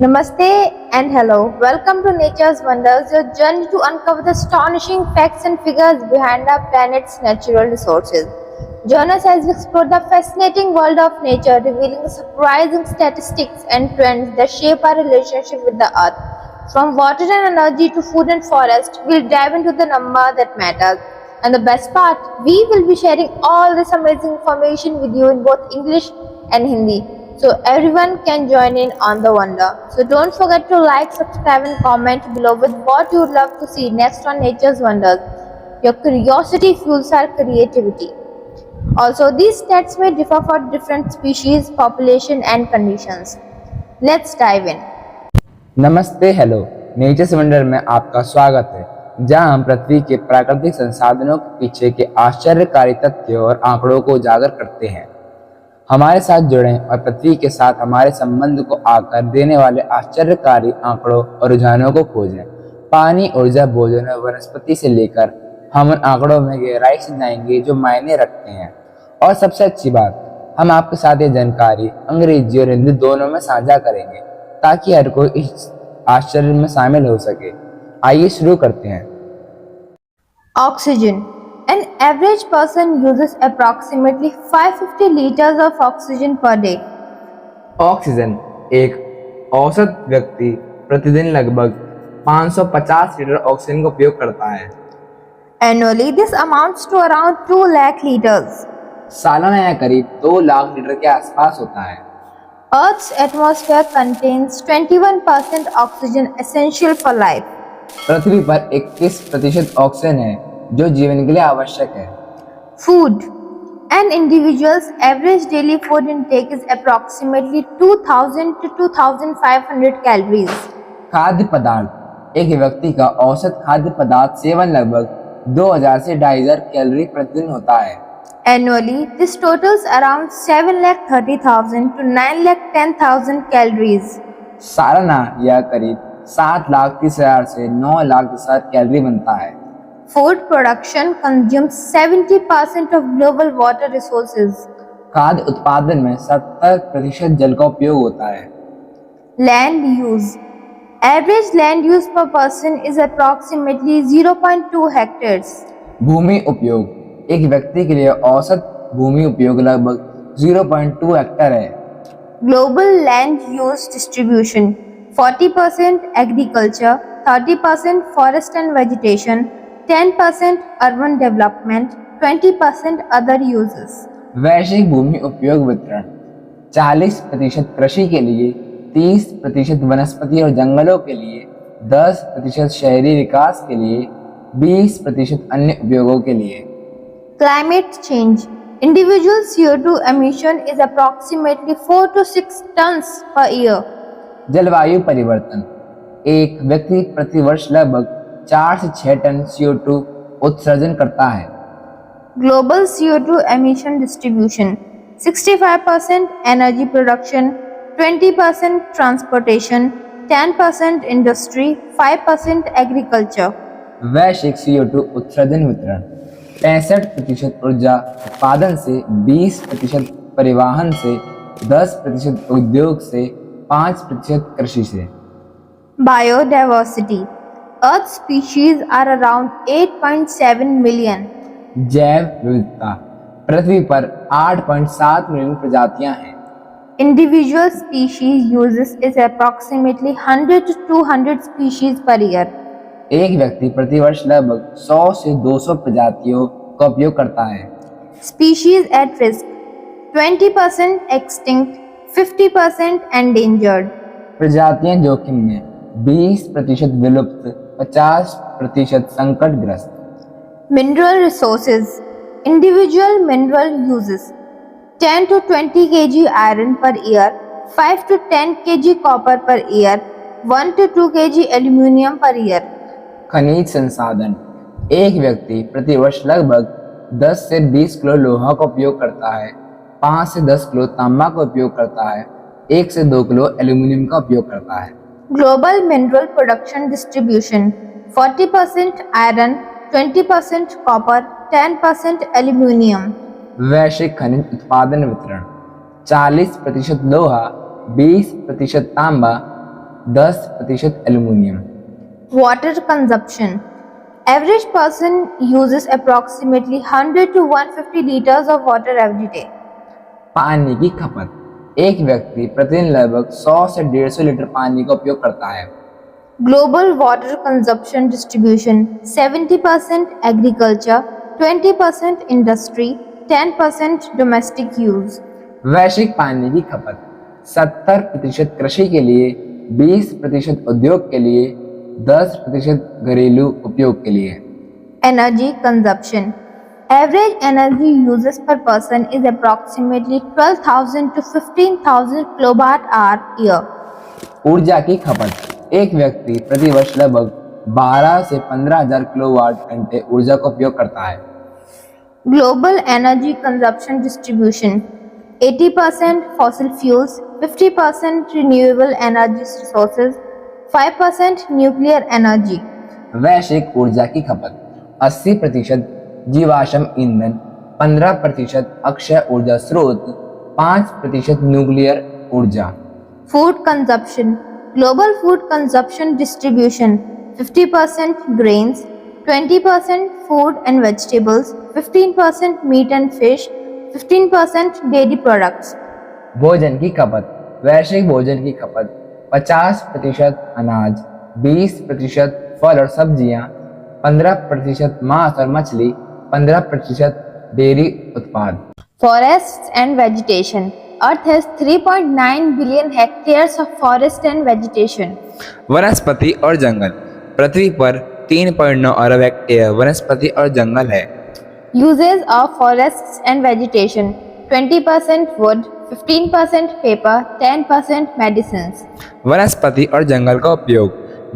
Namaste and hello. Welcome to Nature's Wonders, your journey to uncover the astonishing facts and figures behind our planet's natural resources. Join us as we explore the fascinating world of nature, revealing the surprising statistics and trends that shape our relationship with the earth. From water and energy to food and forest, we'll dive into the number that matters. And the best part, we will be sharing all this amazing information with you in both English and Hindi, so everyone can join in on the wonder. So don't forget to like, subscribe and comment below with what you would love to see next on Nature's Wonders. Your curiosity fuels our creativity. Also, these stats may differ for different species, population and conditions. Let's dive in. नमस्ते hello natures wonder में आपका स्वागत है, जहां हम पृथ्वी के प्राकृतिक संसाधनों के पीछे के आश्चर्यकारी तथ्यों और आंकड़ों को उजागर करते हैं। हमारे साथ जुड़ें और पृथ्वी के साथ हमारे संबंध को आकार देने वाले आश्चर्यकारी आंकड़ों और रुझानों को खोजें। पानी, ऊर्जा, भोजन और वनस्पति से लेकर हम उन आंकड़ों में गहराई से जाएंगे जो मायने रखते हैं। और सबसे अच्छी बात, हम आपके साथ ये जानकारी अंग्रेजी और हिंदी दोनों में साझा करेंगे ताकि हर कोई इस आश्चर्य में शामिल हो सके। आइए शुरू करते हैं। Oxygen. An average person uses approximately 550 liters of oxygen per day. Oxygen एक औसत व्यक्ति प्रतिदिन लगभग 550 लीटर ऑक्सीजन का उपयोग करता है। Annually, this amounts to around 2 lakh liters. सालाना यह करीब 2 लाख लीटर के आसपास होता है। Earth's atmosphere contains 21% oxygen essential for life. पृथ्वी पर 21% ऑक्सीजन है जो जीवन के लिए आवश्यक है। Food. An individual's average daily food intake is approximately 2000 to 2500 calories. खाद्य पदार्थ, एक व्यक्ति का औसत खाद्य पदार्थ सेवन लगभग 2000 से 2500 कैलोरी प्रतिदिन होता है। Annually, this totals around 7,30,000 to 9,10,000 calories. सालाना यह करीब 7,30,000 से 9,10,000 कैलोरी बनता है। Food production consumes 70% of global water resources. खाद्य उत्पादन में 70% जल का उपयोग होता है। Land use. Average land use per person is approximately 0.2 hectares. भूमि उपयोग, एक व्यक्ति के लिए औसत भूमि उपयोग लगभग 0.2 हेक्टेयर है। Global land use distribution. 40% agriculture, 30% forest and vegetation, 10% urban development, 20% other uses. वैश्विक भूमि उपयोग वितरण 40% कृषि के लिए, 30% वनस्पति और जंगलों के लिए, 10% शहरी विकास के लिए, 20% अन्य उपयोगों के लिए। Climate change. Individual CO2 emission is approximately 4 to 6 tons per year. जलवायु परिवर्तन, एक व्यक्ति प्रतिवर्ष लगभग 4 से 6 टन CO2 उत्सर्जन करता है। Global CO2 emission distribution. 65% energy production, 20% transportation, 10% industry, 5% agriculture. वैश्विक CO2 उत्सर्जन वितरण 65% ऊर्जा उत्पादन से, 20% परिवहन से, 10% उद्योग से, 5% कृषि से। Biodiversity. Earth species are around 8.7 million. जैव विविधता, पृथ्वी पर 8.7 मिलियन प्रजातियां हैं। Individual species uses is approximately 100 to 200 species per year. एक व्यक्ति प्रतिवर्ष लगभग 100 से 200 प्रजातियों का उपयोग करता है। Species at risk. 20% extinct, 50% endangered. प्रजातियां जोखिम में, 20% विलुप्त, 50% संकटग्रस्त। Mineral resources. Individual mineral uses 10 to 20 kg iron per year, 5 to 10 kg copper per year, 1 to 2 kg aluminium per year. खनिज संसाधन, एक व्यक्ति प्रतिवर्ष लगभग 10 से 20 किलो लोहा का उपयोग करता है, 5 से 10 किलो तांबा का उपयोग करता है, 1 से 2 किलो एल्यूमिनियम का उपयोग करता है। Global mineral production distribution. 40% iron, 20% copper, 10% aluminium. वैश्विक खनिज उत्पादन वितरण 40% लोहा, 20% तांबा, 10% aluminium. Water consumption. Average person uses approximately 100 to 150 liters of water every day. पानी की खपत, एक व्यक्ति प्रतिदिन लगभग 100 से 150 लीटर पानी का उपयोग करता है। Global water consumption distribution. 70% agriculture, 20% industry, 10% domestic use. वैश्विक पानी की खपत 70% कृषि के लिए, 20% उद्योग के लिए, 10% घरेलू उपयोग के लिए। Energy consumption. Average energy uses per person is approximately 12,000 to 15,000 kilowatt hour year. ऊर्जा की खपत, एक व्यक्ति प्रति वर्ष लगभग 12 से 15,000 किलोवाट घंटे ऊर्जा का उपयोग करता है। Global energy consumption distribution. 80% fossil fuels, 50% renewable energy sources, 5% nuclear energy. वैश्विक ऊर्जा की खपत 80% जीवाश्म ईंधन, 15% अक्षय ऊर्जा स्रोत, 5% न्यूक्लियर ऊर्जा। Food consumption. Global food consumption distribution. 50% grains, 20% food and vegetables, 15% meat and fish, 15% dairy products. भोजन की खपत, वैश्विक भोजन की खपत 50% अनाज, 20% फल और सब्जियां, 15% मांस और मछली, 15% डेयरी उत्पाद। Forests and vegetation. Earth has 3.9 billion hectares of forest and vegetation. वनस्पति और जंगल, पृथ्वी पर 3.9 अरब हेक्टेयर वनस्पति और जंगल है। Uses of forests and vegetation. 20% wood, 15% paper, 10% medicines. वनस्पति और जंगल का उपयोग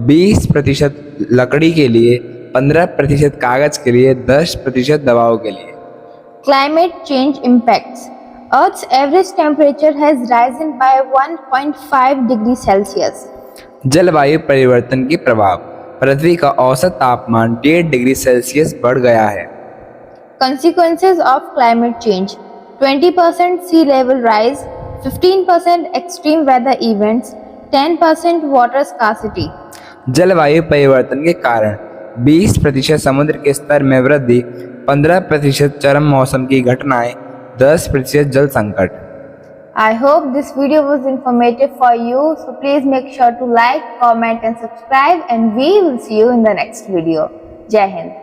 20% लकड़ी के लिए, 15% कागज के लिए, 10% दवाओं के लिए। Climate change impacts. Earth's average temperature has risen by 1.5 degrees Celsius. जलवायु परिवर्तन के प्रभाव, पृथ्वी का औसत तापमान 1.5 डिग्री सेल्सियस बढ़ गया है। Consequences of climate change. 20% sea level rise, 15% extreme weather events, 10% water scarcity. जलवायु परिवर्तन के कारण 20% समुद्र के स्तर में वृद्धि, 15% चरम मौसम की घटनाएं, 10% जल संकट। I hope this video was informative for you, so please make sure to like, comment and subscribe, and we will see you in the next video. Jai Hind.